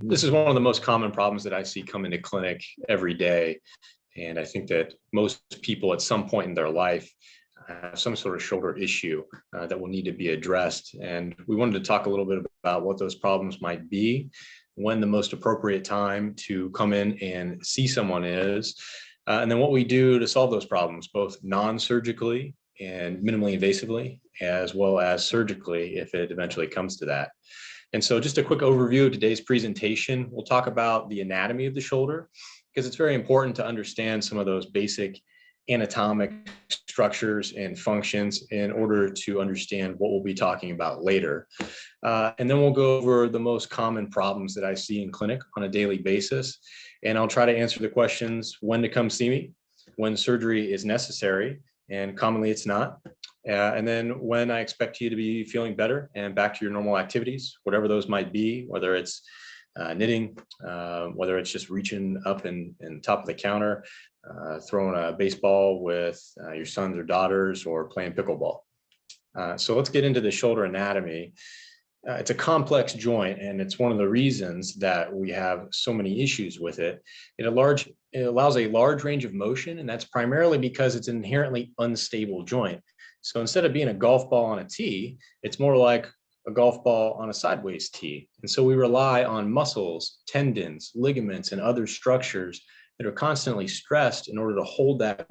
This is one of the most common problems that I see come into clinic every day. And I think that most people at some point in their life have some sort of shoulder issue that will need to be addressed. And we wanted to talk a little bit about what those problems might be, when the most appropriate time to come in and see someone is, and then what we do to solve those problems, both non-surgically and minimally invasively, as well as surgically if it eventually comes to that. And so just a quick overview of today's presentation. We'll talk about the anatomy of the shoulder, because it's very important to understand some of those basic anatomic structures and functions in order to understand what we'll be talking about later. And then we'll go over the most common problems that I see in clinic on a daily basis. And I'll try to answer the questions: when to come see me, when surgery is necessary, and commonly it's not. And then when I expect you to be feeling better and back to your normal activities, whatever those might be, whether it's knitting, whether it's just reaching up and top of the counter, throwing a baseball with your sons or daughters, or playing pickleball. So let's get into the shoulder anatomy. It's a complex joint, and it's one of the reasons that we have so many issues with it. It allows a large range of motion, and that's primarily because it's an inherently unstable joint. So instead of being a golf ball on a tee, it's more like a golf ball on a sideways tee. And so we rely on muscles, tendons, ligaments, and other structures that are constantly stressed in order to hold that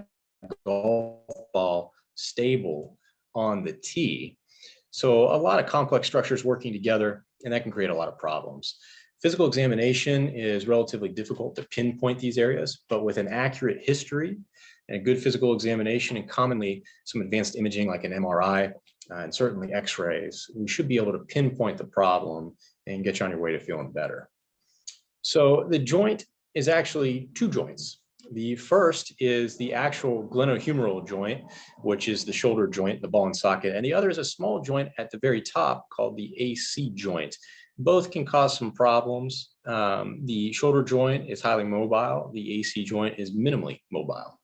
golf ball stable on the tee. So a lot of complex structures working together, and that can create a lot of problems. Physical examination is relatively difficult to pinpoint these areas, but with an accurate history and a good physical examination, and commonly some advanced imaging like an MRI, and certainly x-rays, we should be able to pinpoint the problem and get you on your way to feeling better. So the joint is actually two joints. The first is the actual glenohumeral joint, which is the shoulder joint, the ball and socket, and the other is a small joint at the very top called the AC joint. Both can cause some problems. The shoulder joint is highly mobile. The AC joint is minimally mobile.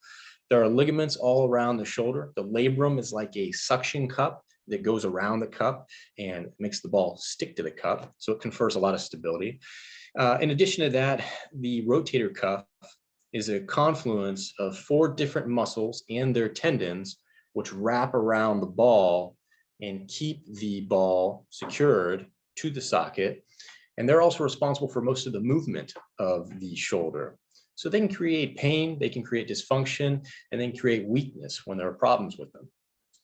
There are ligaments all around the shoulder. The labrum is like a suction cup that goes around the cup and makes the ball stick to the cup, so it confers a lot of stability. In addition to that, the rotator cuff is a confluence of 4 different muscles and their tendons, which wrap around the ball and keep the ball secured to the socket. And they're also responsible for most of the movement of the shoulder. So they can create pain, they can create dysfunction, and then create weakness when there are problems with them.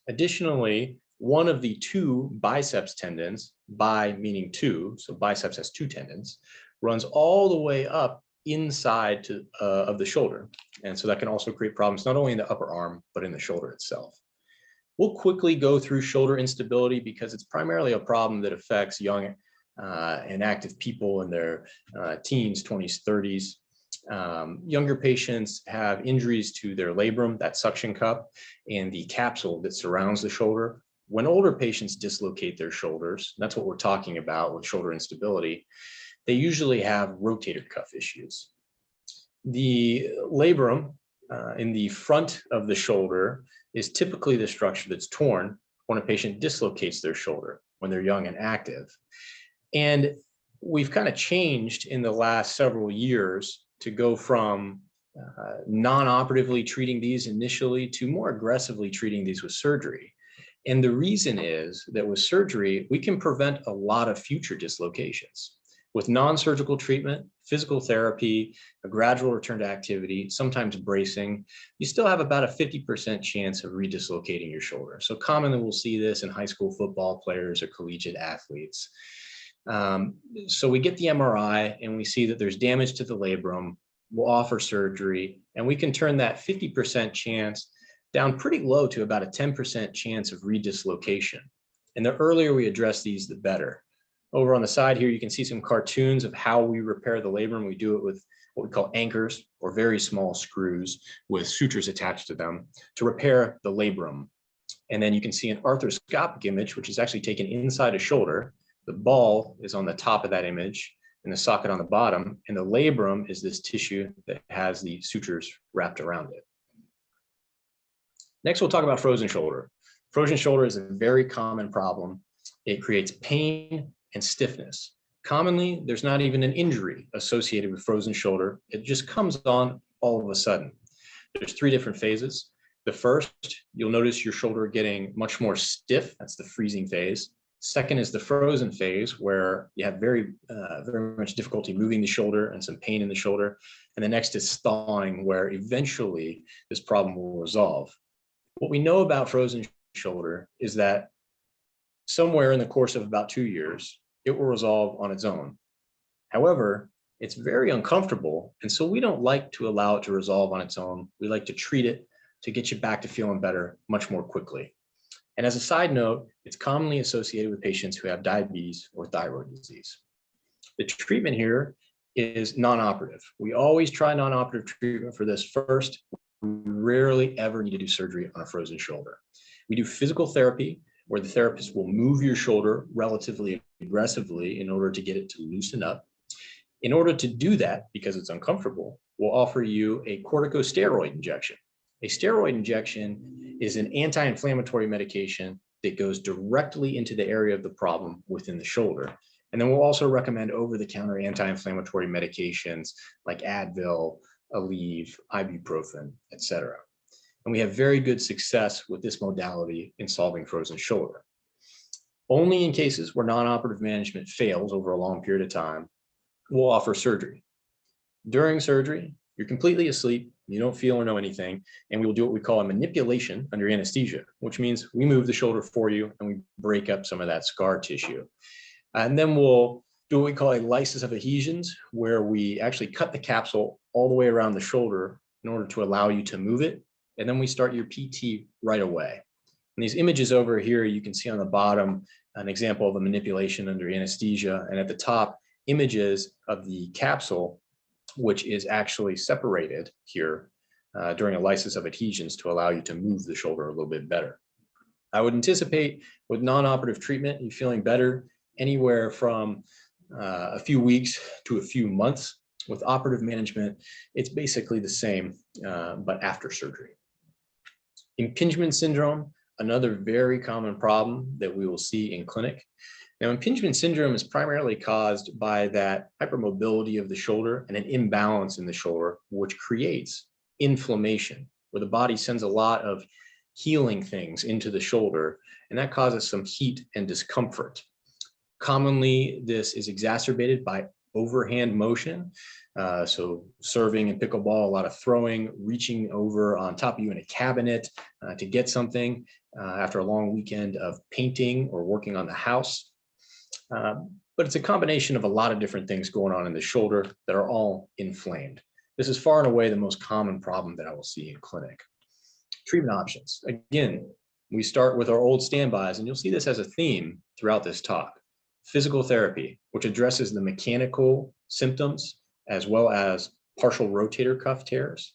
Additionally, one of the 2 biceps tendons, bi meaning 2, so biceps has 2 tendons, runs all the way up inside of the shoulder. And so that can also create problems not only in the upper arm, but in the shoulder itself. We'll quickly go through shoulder instability because it's primarily a problem that affects young and active people in their teens, 20s, 30s. Younger patients have injuries to their labrum, that suction cup, and the capsule that surrounds the shoulder. When older patients dislocate their shoulders, that's what we're talking about with shoulder instability, they usually have rotator cuff issues. The labrum in the front of the shoulder is typically the structure that's torn when a patient dislocates their shoulder when they're young and active. And we've kind of changed in the last several years to go from non-operatively treating these initially to more aggressively treating these with surgery. And the reason is that with surgery, we can prevent a lot of future dislocations. With non-surgical treatment, physical therapy, a gradual return to activity, sometimes bracing, you still have about a 50% chance of redislocating your shoulder. So commonly we'll see this in high school football players or collegiate athletes. So we get the MRI and we see that there's damage to the labrum. We'll offer surgery, and we can turn that 50% chance down pretty low to about a 10% chance of redislocation. And the earlier we address these, the better. Over on the side here, you can see some cartoons of how we repair the labrum. We do it with what we call anchors, or very small screws with sutures attached to them to repair the labrum. And then you can see an arthroscopic image, which is actually taken inside a shoulder. The ball is on the top of that image and the socket on the bottom. And the labrum is this tissue that has the sutures wrapped around it. Next, we'll talk about frozen shoulder. Frozen shoulder is a very common problem. It creates pain and stiffness. Commonly, there's not even an injury associated with frozen shoulder. It just comes on all of a sudden. There's 3 different phases. The first, you'll notice your shoulder getting much more stiff. That's the freezing phase. Second is the frozen phase, where you have very much difficulty moving the shoulder and some pain in the shoulder. And the next is thawing, where eventually this problem will resolve. What we know about frozen shoulder is that somewhere in the course of about 2 years, it will resolve on its own. However, it's very uncomfortable, and so we don't like to allow it to resolve on its own. We like to treat it to get you back to feeling better much more quickly. And as a side note, it's commonly associated with patients who have diabetes or thyroid disease. The treatment here is non-operative. We always try non-operative treatment for this first. We rarely ever need to do surgery on a frozen shoulder. We do physical therapy, where the therapist will move your shoulder relatively aggressively in order to get it to loosen up. In order to do that, because it's uncomfortable, we'll offer you a corticosteroid injection. A steroid injection is an anti-inflammatory medication that goes directly into the area of the problem within the shoulder. And then we'll also recommend over-the-counter anti-inflammatory medications like Advil, Aleve, ibuprofen, etc. And we have very good success with this modality in solving frozen shoulder. Only in cases where non-operative management fails over a long period of time, we'll offer surgery. During surgery, you're completely asleep, you don't feel or know anything, and we will do what we call a manipulation under anesthesia, which means we move the shoulder for you and we break up some of that scar tissue. And then we'll do what we call a lysis of adhesions, where we actually cut the capsule all the way around the shoulder in order to allow you to move it. And then we start your PT right away. And these images over here, you can see on the bottom an example of a manipulation under anesthesia, and at the top, images of the capsule, which is actually separated here during a lysis of adhesions to allow you to move the shoulder a little bit better. I would anticipate with non-operative treatment, you feeling better anywhere from a few weeks to a few months. With operative management, it's basically the same, but after surgery. Impingement syndrome, another very common problem that we will see in clinic. Now, impingement syndrome is primarily caused by that hypermobility of the shoulder and an imbalance in the shoulder, which creates inflammation, where the body sends a lot of healing things into the shoulder, and that causes some heat and discomfort. Commonly, this is exacerbated by overhand motion. So serving in pickleball, a lot of throwing, reaching over on top of you in a cabinet to get something after a long weekend of painting or working on the house. But it's a combination of a lot of different things going on in the shoulder that are all inflamed. This is far and away the most common problem that I will see in clinic. Treatment options. Again, we start with our old standbys, and you'll see this as a theme throughout this talk. Physical therapy, which addresses the mechanical symptoms as well as partial rotator cuff tears.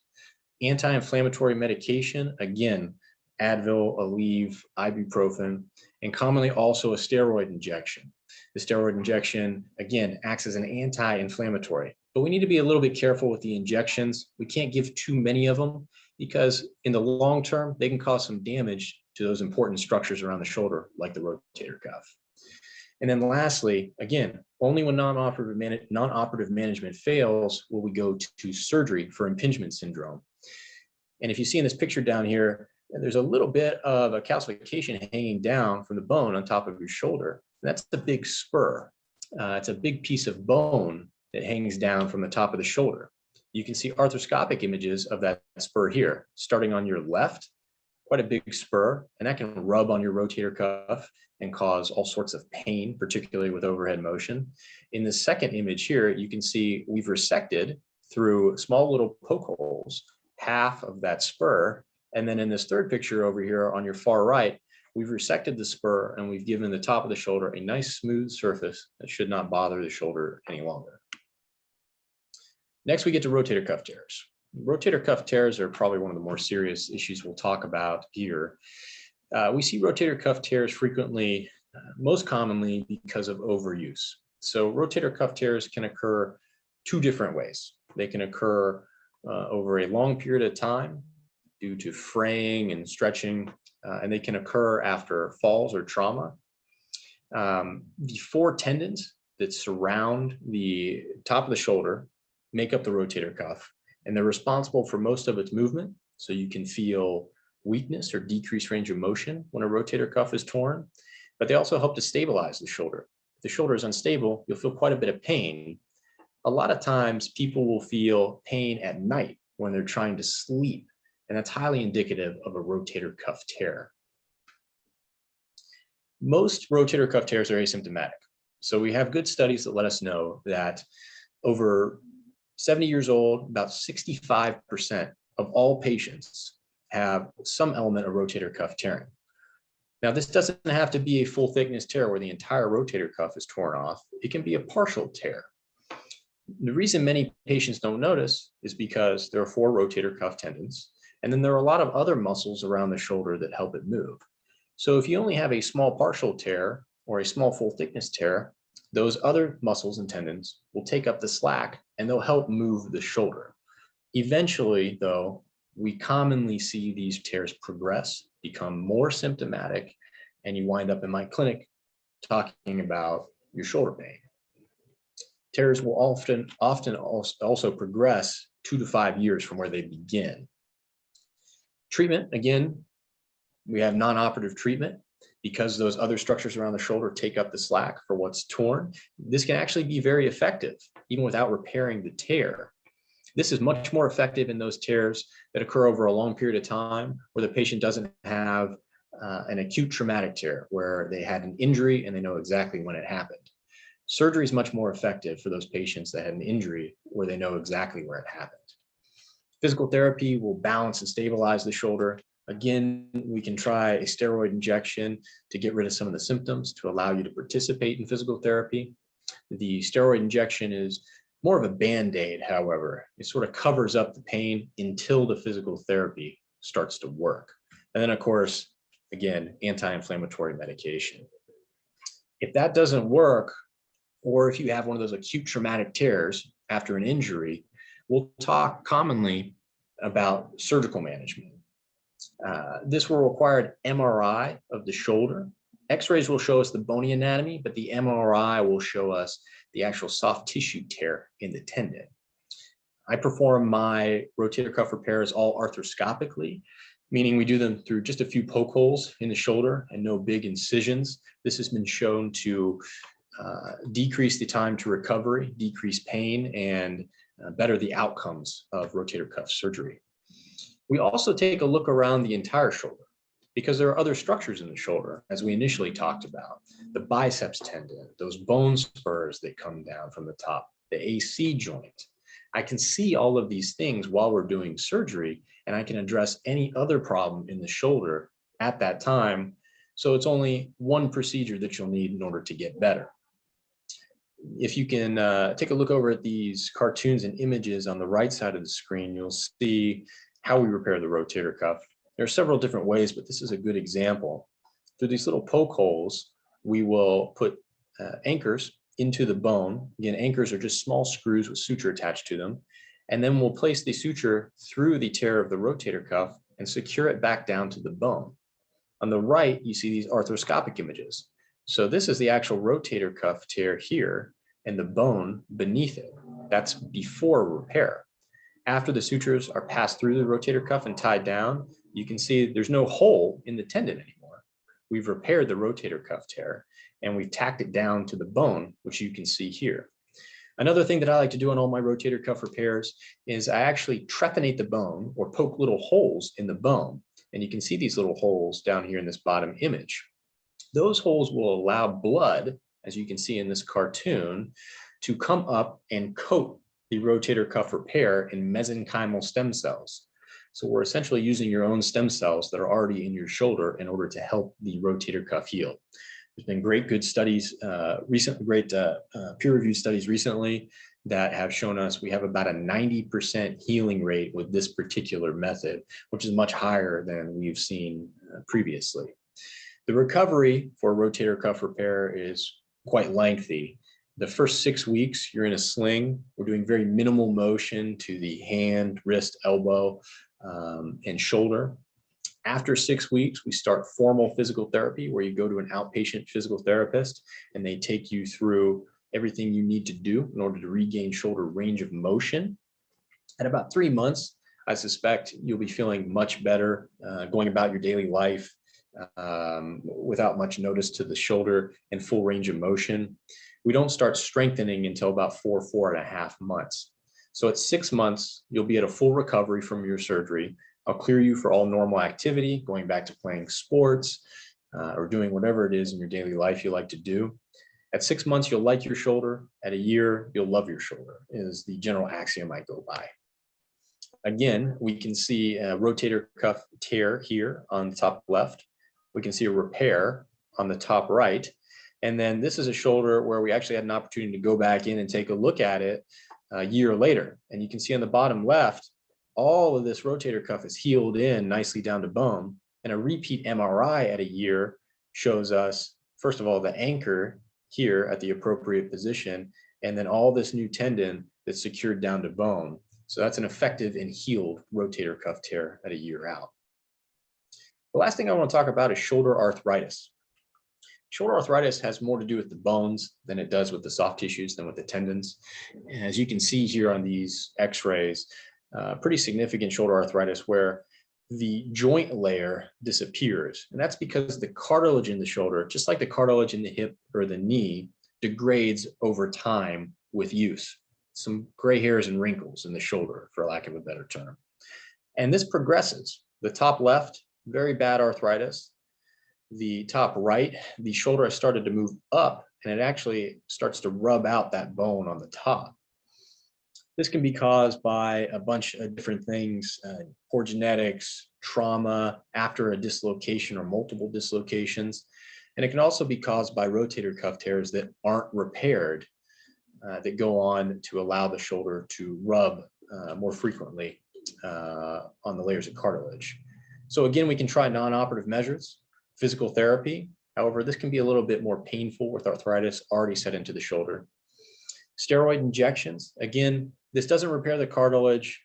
Anti-inflammatory medication, again, Advil, Aleve, ibuprofen, and commonly also a steroid injection. The steroid injection, again, acts as an anti-inflammatory, but we need to be a little bit careful with the injections. We can't give too many of them because in the long term, they can cause some damage to those important structures around the shoulder, like the rotator cuff. And then lastly, again, only when non-operative management fails will we go to surgery for impingement syndrome. And if you see in this picture down here, there's a little bit of a calcification hanging down from the bone on top of your shoulder. That's the big spur. It's a big piece of bone that hangs down from the top of the shoulder. You can see arthroscopic images of that spur here, starting on your left, quite a big spur, and that can rub on your rotator cuff and cause all sorts of pain, particularly with overhead motion. In the second image here, you can see we've resected through small little poke holes half of that spur. And then in this third picture over here on your far right, we've resected the spur and we've given the top of the shoulder a nice smooth surface that should not bother the shoulder any longer. Next, we get to rotator cuff tears. Rotator cuff tears are probably one of the more serious issues we'll talk about here. We see rotator cuff tears frequently, most commonly because of overuse. So rotator cuff tears can occur 2 different ways. They can occur over a long period of time due to fraying and stretching, and they can occur after falls or trauma. The 4 tendons that surround the top of the shoulder, make up the rotator cuff, and they're responsible for most of its movement. So you can feel weakness or decreased range of motion when a rotator cuff is torn, but they also help to stabilize the shoulder. If the shoulder is unstable, you'll feel quite a bit of pain. A lot of times people will feel pain at night when they're trying to sleep, and that's highly indicative of a rotator cuff tear. Most rotator cuff tears are asymptomatic. So we have good studies that let us know that over 70 years old, about 65% of all patients have some element of rotator cuff tearing. Now, this doesn't have to be a full thickness tear where the entire rotator cuff is torn off. It can be a partial tear. The reason many patients don't notice is because there are 4 rotator cuff tendons, and then there are a lot of other muscles around the shoulder that help it move. So if you only have a small partial tear or a small full thickness tear, those other muscles and tendons will take up the slack and they'll help move the shoulder. Eventually, though, we commonly see these tears progress, become more symptomatic, and you wind up in my clinic talking about your shoulder pain. Tears will often also progress 2 to 5 years from where they begin. Treatment, again, we have non-operative treatment because those other structures around the shoulder take up the slack for what's torn. This can actually be very effective, even without repairing the tear. This is much more effective in those tears that occur over a long period of time, where the patient doesn't have an acute traumatic tear, where they had an injury and they know exactly when it happened. Surgery is much more effective for those patients that had an injury where they know exactly where it happened. Physical therapy will balance and stabilize the shoulder. Again, we can try a steroid injection to get rid of some of the symptoms to allow you to participate in physical therapy. The steroid injection is more of a Band-Aid, however. It sort of covers up the pain until the physical therapy starts to work. And then, of course, again, anti-inflammatory medication. If that doesn't work, or if you have one of those acute traumatic tears after an injury, we'll talk commonly about surgical management. This will require an MRI of the shoulder. X-rays will show us the bony anatomy, but the MRI will show us the actual soft tissue tear in the tendon. I perform my rotator cuff repairs all arthroscopically, meaning we do them through just a few poke holes in the shoulder and no big incisions. This has been shown to decrease the time to recovery, decrease pain, and better the outcomes of rotator cuff surgery. We also take a look around the entire shoulder because there are other structures in the shoulder, as we initially talked about. The biceps tendon, those bone spurs that come down from the top, the AC joint. I can see all of these things while we're doing surgery, and I can address any other problem in the shoulder at that time. So it's only one procedure that you'll need in order to get better. If you can take a look over at these cartoons and images on the right side of the screen, you'll see how we repair the rotator cuff. There are several different ways, but this is a good example. Through these little poke holes, we will put anchors into the bone. Again, anchors are just small screws with suture attached to them. And then we'll place the suture through the tear of the rotator cuff and secure it back down to the bone. On the right, you see these arthroscopic images. So this is the actual rotator cuff tear here and the bone beneath it. That's before repair. After the sutures are passed through the rotator cuff and tied down, you can see there's no hole in the tendon anymore. We've repaired the rotator cuff tear and we've tacked it down to the bone, which you can see here. Another thing that I like to do on all my rotator cuff repairs is I actually trepanate the bone or poke little holes in the bone. And you can see these little holes down here in this bottom image. Those holes will allow blood, as you can see in this cartoon, to come up and coat the rotator cuff repair in mesenchymal stem cells. So we're essentially using your own stem cells that are already in your shoulder in order to help the rotator cuff heal. There's been great good studies, peer-reviewed studies recently that have shown us we have about a 90% healing rate with this particular method, which is much higher than we've seen previously. The recovery for rotator cuff repair is quite lengthy. The first 6 weeks, you're in a sling. We're doing very minimal motion to the hand, wrist, elbow, and shoulder. After 6 weeks, we start formal physical therapy where you go to an outpatient physical therapist and they take you through everything you need to do in order to regain shoulder range of motion. At about 3 months, I suspect you'll be feeling much better, going about your daily life without much notice to the shoulder and full range of motion. We don't start strengthening until about 4.5 months. So at 6 months, you'll be at a full recovery from your surgery. I'll clear you for all normal activity, going back to playing sports or doing whatever it is in your daily life you like to do. At 6 months, you'll like your shoulder. At a year, you'll love your shoulder, is the general axiom I go by. Again, we can see a rotator cuff tear here on the top left. We can see a repair on the top right. And then this is a shoulder where we actually had an opportunity to go back in and take a look at it a year later. And you can see on the bottom left, all of this rotator cuff is healed in nicely down to bone. And a repeat MRI at a year shows us, first of all, the anchor here at the appropriate position, and then all this new tendon that's secured down to bone. So that's an effective and healed rotator cuff tear at a year out. The last thing I want to talk about is shoulder arthritis. Shoulder arthritis has more to do with the bones than it does with the soft tissues than with the tendons. And as you can see here on these x-rays, pretty significant shoulder arthritis where the joint layer disappears. And that's because the cartilage in the shoulder, just like the cartilage in the hip or the knee, degrades over time with use. Some gray hairs and wrinkles in the shoulder, for lack of a better term. And this progresses. The top left, very bad arthritis. The top right, the shoulder has started to move up and it actually starts to rub out that bone on the top. This can be caused by a bunch of different things, poor genetics, trauma after a dislocation or multiple dislocations. And it can also be caused by rotator cuff tears that aren't repaired, that go on to allow the shoulder to rub more frequently on the layers of cartilage. So again, we can try non-operative measures, physical therapy. However, this can be a little bit more painful with arthritis already set into the shoulder. Steroid injections, again, this doesn't repair the cartilage.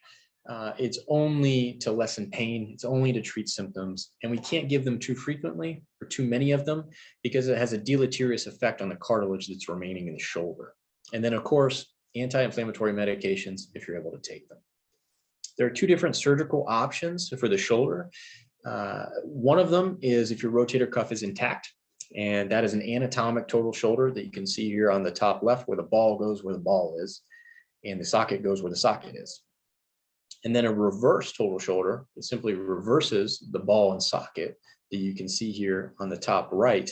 It's only to lessen pain. It's only to treat symptoms. And we can't give them too frequently or too many of them because it has a deleterious effect on the cartilage that's remaining in the shoulder. And then, of course, anti-inflammatory medications if you're able to take them. There are two different surgical options for the shoulder. One of them is if your rotator cuff is intact, and that is an anatomic total shoulder that you can see here on the top left where the ball goes where the ball is, and the socket goes where the socket is. And then a reverse total shoulder, it simply reverses the ball and socket that you can see here on the top right.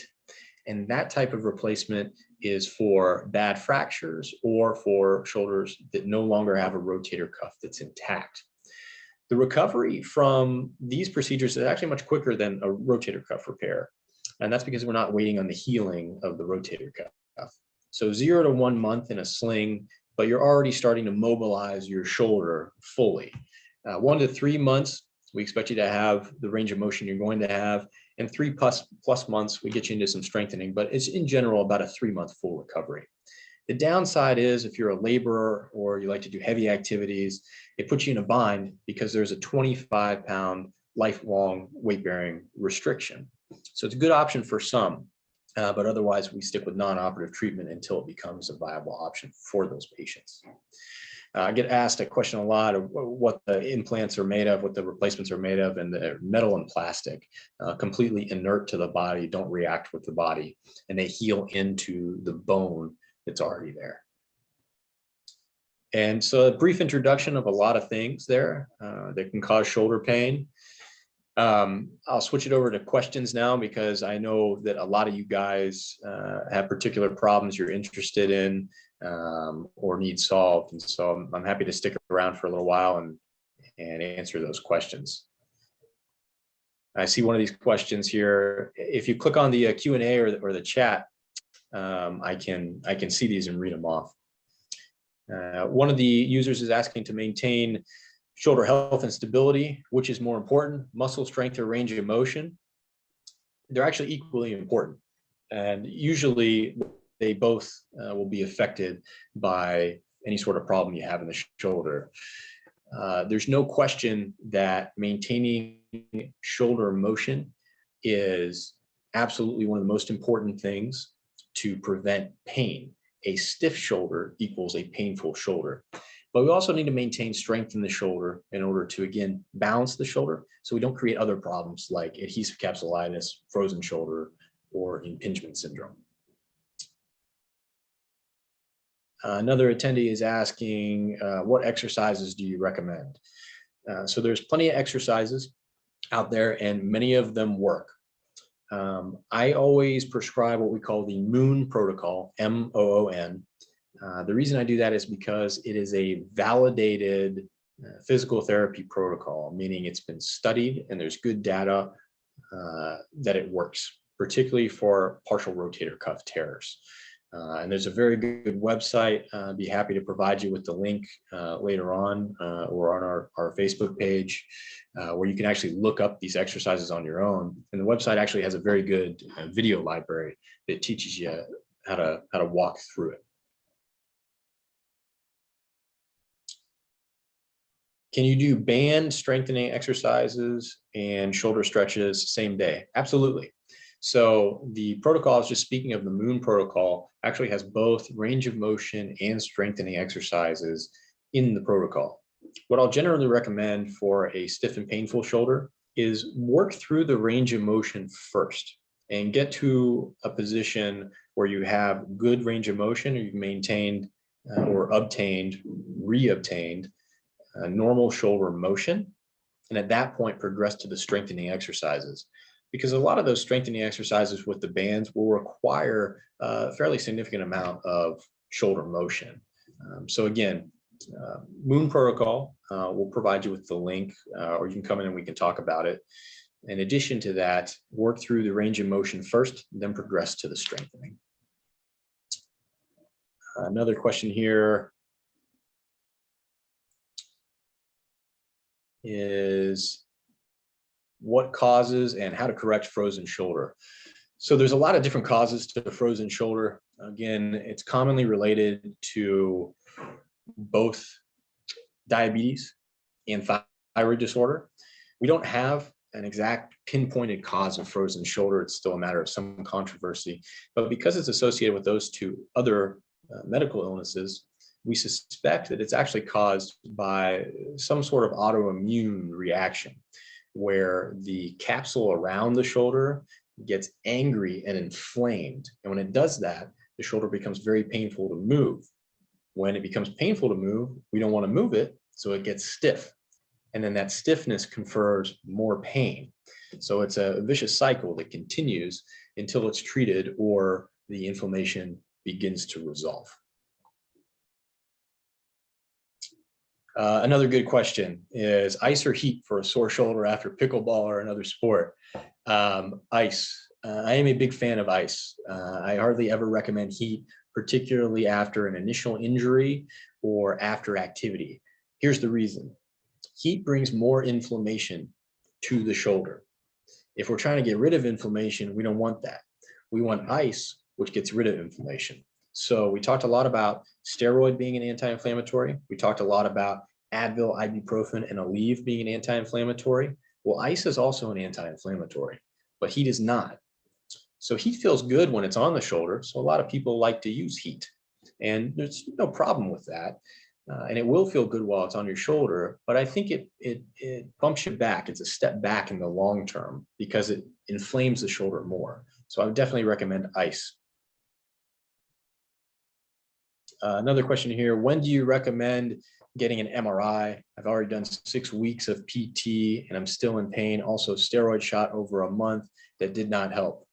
And that type of replacement is for bad fractures or for shoulders that no longer have a rotator cuff that's intact. The recovery from these procedures is actually much quicker than a rotator cuff repair. And that's because we're not waiting on the healing of the rotator cuff. So 0 to 1 month in a sling, but you're already starting to mobilize your shoulder fully. 1 to 3 months, we expect you to have the range of motion you're going to have. And 3 plus months, we get you into some strengthening, but it's in general about a 3-month full recovery. The downside is if you're a laborer or you like to do heavy activities, it puts you in a bind because there's a 25-pound lifelong weight-bearing restriction. So it's a good option for some, but otherwise we stick with non-operative treatment until it becomes a viable option for those patients. I get asked a question a lot of what the implants are made of, what the replacements are made of, and they're metal and plastic, completely inert to the body, don't react with the body, and they heal into the bone that's already there. And so a brief introduction of a lot of things there that can cause shoulder pain. I'll switch it over to questions now because I know that a lot of you guys have particular problems you're interested in or need solved. And so I'm happy to stick around for a little while and answer those questions. I see one of these questions here. If you click on the Q&A or the chat, I can see these and read them off. One of the users is asking to maintain shoulder health and stability, which is more important, muscle strength or range of motion. They're actually equally important. And usually they both will be affected by any sort of problem you have in the shoulder. There's no question that maintaining shoulder motion is absolutely one of the most important things to prevent pain. a stiff shoulder equals a painful shoulder. But we also need to maintain strength in the shoulder in order to, again, balance the shoulder so we don't create other problems like adhesive capsulitis, frozen shoulder, or impingement syndrome. Another attendee is asking, what exercises do you recommend? So there's plenty of exercises out there and many of them work. I always prescribe what we call the MOON protocol, M-O-O-N. The reason I do that is because it is a validated physical therapy protocol, meaning it's been studied and there's good data that it works, particularly for partial rotator cuff tears. And there's a very good website. I'd be happy to provide you with the link later on or on our Facebook page where you can actually look up these exercises on your own. And the website actually has a very good video library that teaches you how to walk through it. Can you do band strengthening exercises and shoulder stretches same day? Absolutely. So the protocol, I was just speaking of, the MOON protocol, actually has both range of motion and strengthening exercises in the protocol. What I'll generally recommend for a stiff and painful shoulder is work through the range of motion first and get to a position where you have good range of motion, or you've maintained or reobtained normal shoulder motion. And at that point, progress to the strengthening exercises. Because a lot of those strengthening exercises with the bands will require a fairly significant amount of shoulder motion. So again, MOON protocol will provide you with the link, or you can come in and we can talk about it. In addition to that, work through the range of motion first, then progress to the strengthening. Another question here is, what causes and how to correct frozen shoulder? So there's a lot of different causes to the frozen shoulder. Again, it's commonly related to both diabetes and thyroid disorder. We don't have an exact pinpointed cause of frozen shoulder. It's still a matter of some controversy, but because it's associated with those two other medical illnesses, we suspect that it's actually caused by some sort of autoimmune reaction, where the capsule around the shoulder gets angry and inflamed. And when it does that, the shoulder becomes very painful to move. When it becomes painful to move, we don't want to move it, so it gets stiff. And then that stiffness confers more pain. So it's a vicious cycle that continues until it's treated or the inflammation begins to resolve. Another good question is, ice or heat for a sore shoulder after pickleball or another sport? Ice. I am a big fan of ice. I hardly ever recommend heat, particularly after an initial injury or after activity. Here's the reason. Heat brings more inflammation to the shoulder. If we're trying to get rid of inflammation, we don't want that. We want ice, which gets rid of inflammation. So we talked a lot about steroid being an anti-inflammatory. We talked a lot about Advil, ibuprofen, and Aleve being an anti-inflammatory. Well, ice is also an anti-inflammatory, but heat is not. So heat feels good when it's on the shoulder. So a lot of people like to use heat, and there's no problem with that. And it will feel good while it's on your shoulder, but I think it bumps you back. It's a step back in the long term because it inflames the shoulder more. So I would definitely recommend ice. Another question here, when do you recommend getting an MRI? I've already done 6 weeks of PT and I'm still in pain. Also steroid shot over a month that did not help.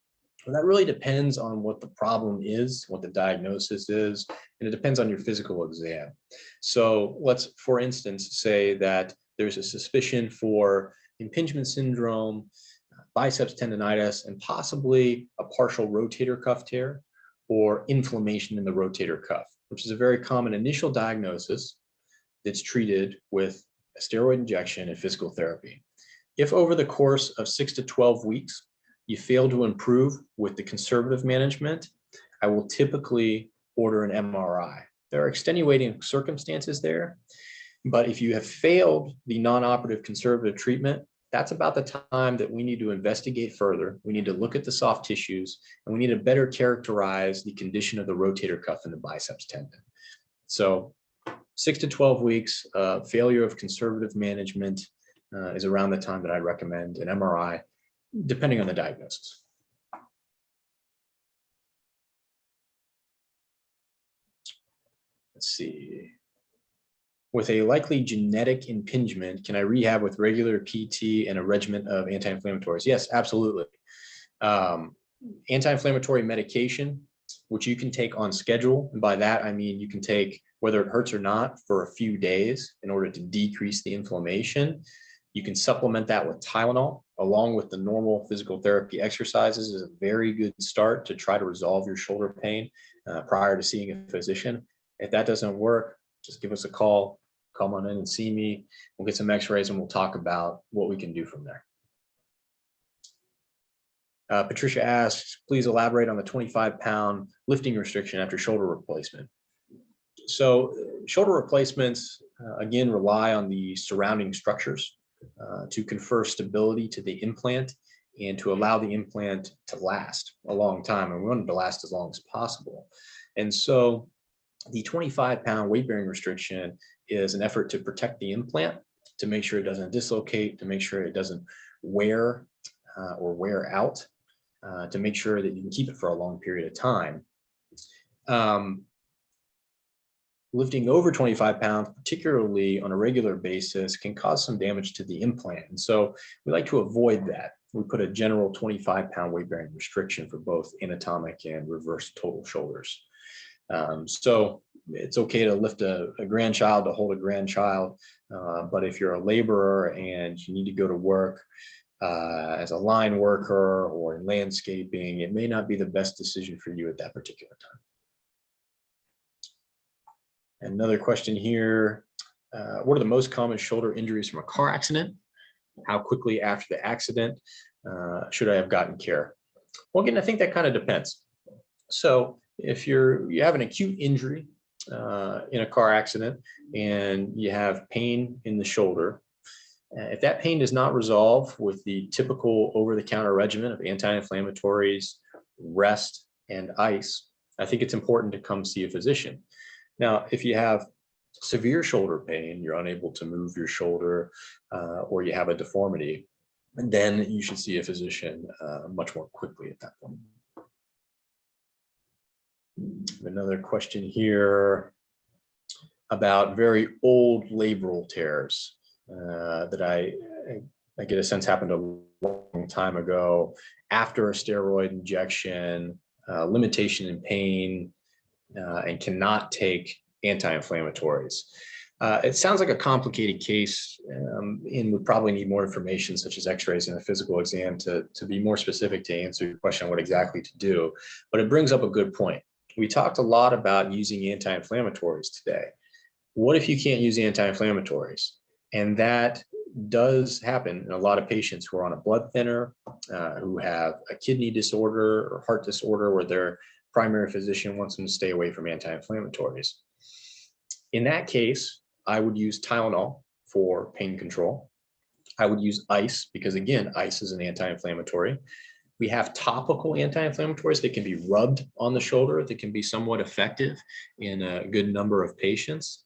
Well, that really depends on what the problem is, what the diagnosis is, and it depends on your physical exam. So let's, for instance, say that there's a suspicion for impingement syndrome, biceps tendonitis, and possibly a partial rotator cuff tear or inflammation in the rotator cuff, which is a very common initial diagnosis that's treated with a steroid injection and physical therapy. If over the course of 6 to 12 weeks, you fail to improve with the conservative management, I will typically order an MRI. There are extenuating circumstances there, but if you have failed the non-operative conservative treatment, that's about the time that we need to investigate further. We need to look at the soft tissues, and we need to better characterize the condition of the rotator cuff and the biceps tendon. So 6 to 12 weeks, failure of conservative management is around the time that I'd recommend an MRI, depending on the diagnosis. Let's see. With a likely genetic impingement, can I rehab with regular PT and a regimen of anti-inflammatories? Yes, absolutely. Anti-inflammatory medication, which you can take on schedule. And by that, I mean you can take, whether it hurts or not, for a few days in order to decrease the inflammation. You can supplement that with Tylenol, along with the normal physical therapy exercises, is a very good start to try to resolve your shoulder pain prior to seeing a physician. If that doesn't work, just give us a call, come on in and see me. We'll get some x-rays and we'll talk about what we can do from there. Patricia asks, please elaborate on the 25-pound lifting restriction after shoulder replacement. So shoulder replacements, again, rely on the surrounding structures to confer stability to the implant and to allow the implant to last a long time. And we want it to last as long as possible. And so the 25-pound weight-bearing restriction is an effort to protect the implant, to make sure it doesn't dislocate, to make sure it doesn't wear or wear out, to make sure that you can keep it for a long period of time. Lifting over 25 pounds, particularly on a regular basis, can cause some damage to the implant. And so we like to avoid that. We put a general 25-pound weight-bearing restriction for both anatomic and reverse total shoulders. So it's okay to lift a grandchild, to hold a grandchild, but if you're a laborer and you need to go to work as a line worker or in landscaping, it may not be the best decision for you at that particular time. Another question here, what are the most common shoulder injuries from a car accident? How quickly after the accident should I have gotten care? Well, again, I think that kind of depends. So if you have an acute injury in a car accident and you have pain in the shoulder, if that pain does not resolve with the typical over-the-counter regimen of anti-inflammatories, rest, and ice, I think it's important to come see a physician. Now, if you have severe shoulder pain, you're unable to move your shoulder, or you have a deformity, then you should see a physician much more quickly at that point. Another question here about very old labral tears that I get a sense happened a long time ago after a steroid injection, limitation in pain, and cannot take anti-inflammatories. It sounds like a complicated case and would probably need more information such as x-rays and a physical exam to be more specific to answer your question on what exactly to do. But it brings up a good point. We talked a lot about using anti-inflammatories today. What if you can't use anti-inflammatories? And that does happen in a lot of patients who are on a blood thinner, who have a kidney disorder or heart disorder where their primary physician wants them to stay away from anti-inflammatories. In that case, I would use Tylenol for pain control. I would use ice because, again, ice is an anti-inflammatory. We have topical anti-inflammatories that can be rubbed on the shoulder that can be somewhat effective in a good number of patients.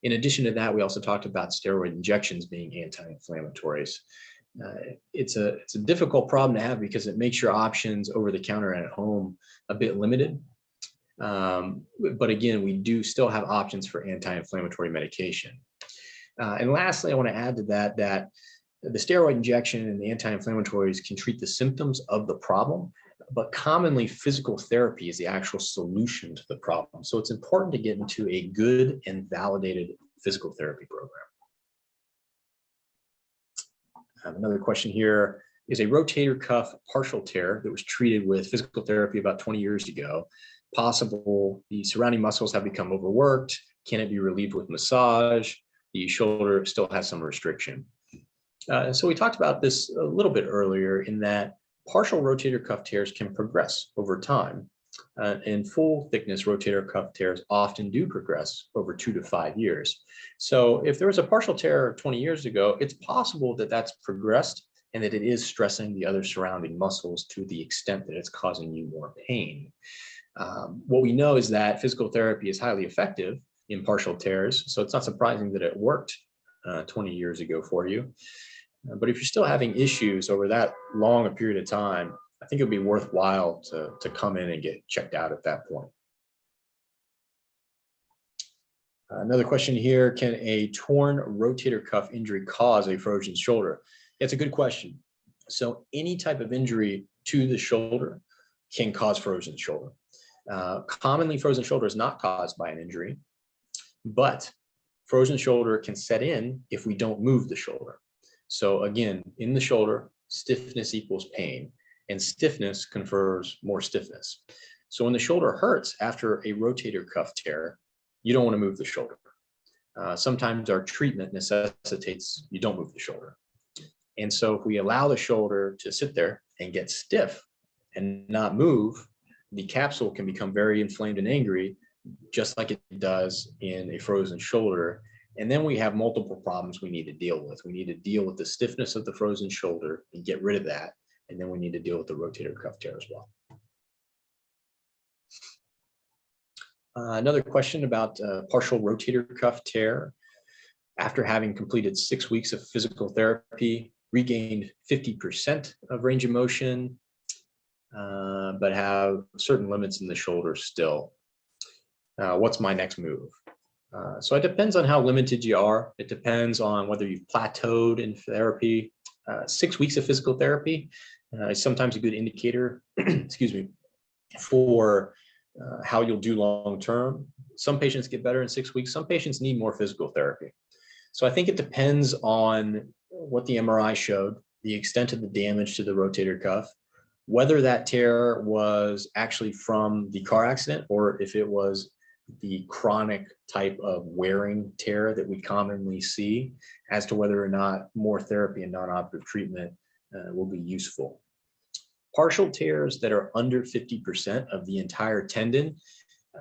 In addition to that, we also talked about steroid injections being anti-inflammatories. It's a difficult problem to have because it makes your options over the counter and at home a bit limited. But again, we do still have options for anti-inflammatory medication. And lastly, I want to add to that the steroid injection and the anti-inflammatories can treat the symptoms of the problem, but commonly physical therapy is the actual solution to the problem. So it's important to get into a good and validated physical therapy program. Another question here is a rotator cuff partial tear that was treated with physical therapy about 20 years ago. Possible the surrounding muscles have become overworked. Can it be relieved with massage? The shoulder still has some restriction. So we talked about this a little bit earlier in that partial rotator cuff tears can progress over time. And full thickness rotator cuff tears often do progress over 2 to 5 years. So if there was a partial tear 20 years ago, it's possible that that's progressed and that it is stressing the other surrounding muscles to the extent that it's causing you more pain. What we know is that physical therapy is highly effective in partial tears, so it's not surprising that it worked 20 years ago for you. But if you're still having issues over that long a period of time, I think it would be worthwhile to come in and get checked out at that point. Another question here, can a torn rotator cuff injury cause a frozen shoulder? It's a good question. So any type of injury to the shoulder can cause frozen shoulder. Commonly, frozen shoulder is not caused by an injury, but frozen shoulder can set in if we don't move the shoulder. So again, in the shoulder, stiffness equals pain, and stiffness confers more stiffness. So when the shoulder hurts after a rotator cuff tear, you don't want to move the shoulder. Sometimes our treatment necessitates you don't move the shoulder. And so if we allow the shoulder to sit there and get stiff and not move, the capsule can become very inflamed and angry, just like it does in a frozen shoulder. And then we have multiple problems we need to deal with. We need to deal with the stiffness of the frozen shoulder and get rid of that. And then we need to deal with the rotator cuff tear as well. Another question about partial rotator cuff tear. After having completed 6 weeks of physical therapy, regained 50% of range of motion, but have certain limits in the shoulder still. What's my next move? So it depends on how limited you are. It depends on whether you've plateaued in therapy. 6 weeks of physical therapy is sometimes a good indicator, excuse me, for how you'll do long term. Some patients get better in 6 weeks. Some patients need more physical therapy. So I think it depends on what the MRI showed, the extent of the damage to the rotator cuff, whether that tear was actually from the car accident or if it was the chronic type of wearing tear that we commonly see, as to whether or not more therapy and non-operative treatment will be useful. Partial tears that are under 50% of the entire tendon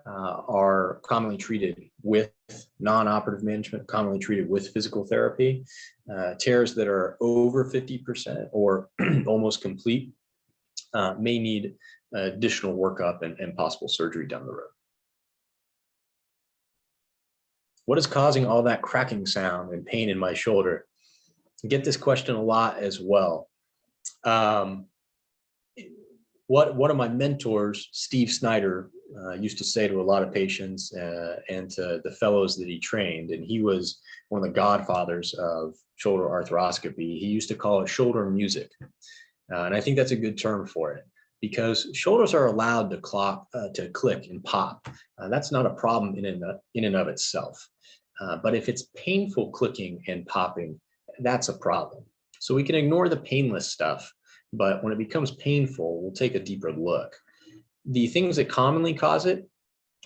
are commonly treated with non-operative management, commonly treated with physical therapy. Tears that are over 50% or almost complete may need additional workup and possible surgery down the road. What is causing all that cracking sound and pain in my shoulder? I get this question a lot as well. One of my mentors, Steve Snyder, used to say to a lot of patients and to the fellows that he trained, and he was one of the godfathers of shoulder arthroscopy. He used to call it shoulder music. And I think that's a good term for it, because shoulders are allowed to click and pop. That's not a problem in and of itself. But if it's painful clicking and popping, that's a problem. So we can ignore the painless stuff, but when it becomes painful, we'll take a deeper look. The things that commonly cause it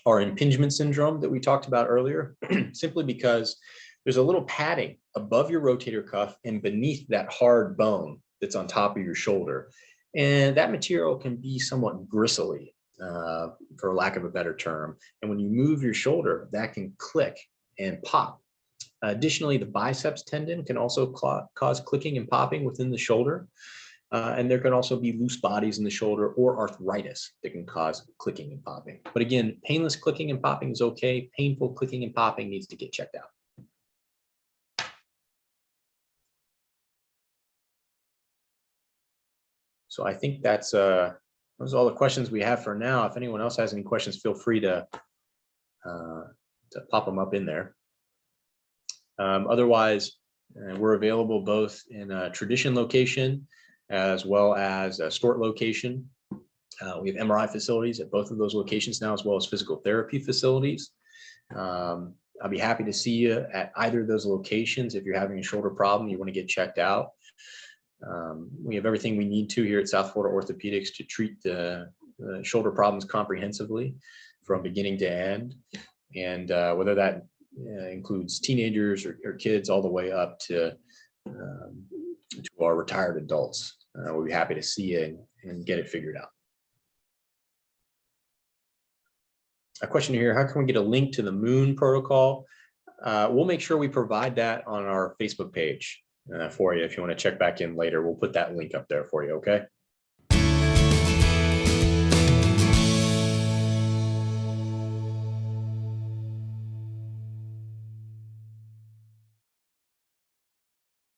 are impingement syndrome that we talked about earlier, simply because there's a little padding above your rotator cuff and beneath that hard bone that's on top of your shoulder. And that material can be somewhat gristly, for lack of a better term. And when you move your shoulder, that can click and pop. Additionally, the biceps tendon can also cause clicking and popping within the shoulder. And there can also be loose bodies in the shoulder or arthritis that can cause clicking and popping. But again, painless clicking and popping is okay. Painful clicking and popping needs to get checked out. So I think those are all the questions we have for now. If anyone else has any questions, feel free to pop them up in there. Otherwise, we're available both in a tradition location as well as a Stort location. We have MRI facilities at both of those locations now, as well as physical therapy facilities. I'll be happy to see you at either of those locations if you're having a shoulder problem, you want to get checked out. We have everything we need to here at South Florida Orthopaedics to treat the shoulder problems comprehensively from beginning to end. And whether that includes teenagers or kids all the way up to our retired adults, we'll be happy to see you and get it figured out. A question here, how can we get a link to the MOON protocol? We'll make sure we provide that on our Facebook page. for you. If you want to check back in later, we'll put that link up there for you. Okay.